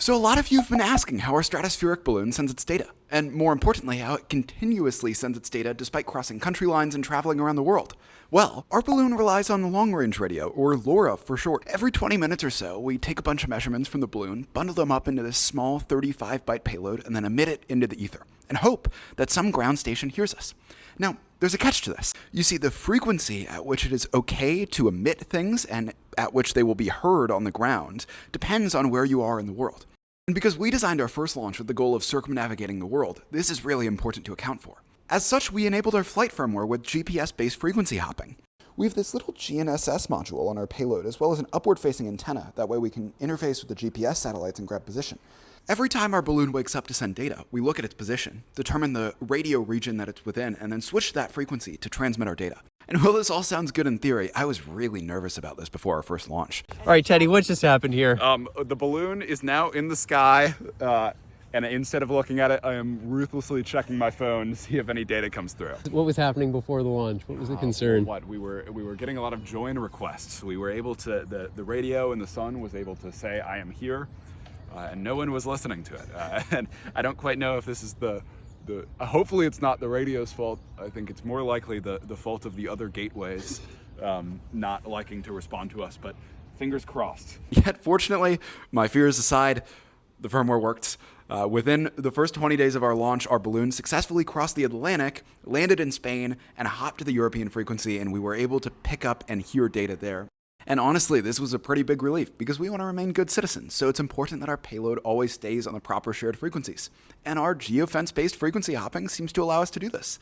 So a lot of you have been asking how our stratospheric balloon sends its data, and more importantly, how it continuously sends its data despite crossing country lines and traveling around the world. Well, our balloon relies on long-range radio, or LoRa for short. Every 20 minutes or so, we take a bunch of measurements from the balloon, bundle them up into this small 35-byte payload, and then emit it into the ether, and hope that some ground station hears us. Now, there's a catch to this. You see, the frequency at which it is okay to emit things and at which they will be heard on the ground depends on where you are in the world. And because we designed our first launch with the goal of circumnavigating the world, this is really important to account for. As such, we enabled our flight firmware with GPS-based frequency hopping. We have this little GNSS module on our payload, as well as an upward-facing antenna. That way we can interface with the GPS satellites and grab position. Every time our balloon wakes up to send data, we look at its position, determine the radio region that it's within, and then switch that frequency to transmit our data. And while this all sounds good in theory, I was really nervous about this before our first launch. All right, Teddy, what just happened here? The balloon is now in the sky, and instead of looking at it, I am ruthlessly checking my phone to see if any data comes through. What was happening before the launch? What was the concern? We were getting a lot of join requests. We were able to, the radio in the sun was able to say, I am here, and no one was listening to it. And I don't quite know if this is hopefully it's not the radio's fault. I think it's more likely the fault of the other gateways not liking to respond to us, but fingers crossed. Yet fortunately, my fears aside, the firmware worked. Within the first 20 days of our launch, our balloon successfully crossed the Atlantic, landed in Spain, and hopped to the European frequency, and we were able to pick up and hear data there. And honestly, this was a pretty big relief because we want to remain good citizens, so it's important that our payload always stays on the proper shared frequencies. And our geofence-based frequency hopping seems to allow us to do this.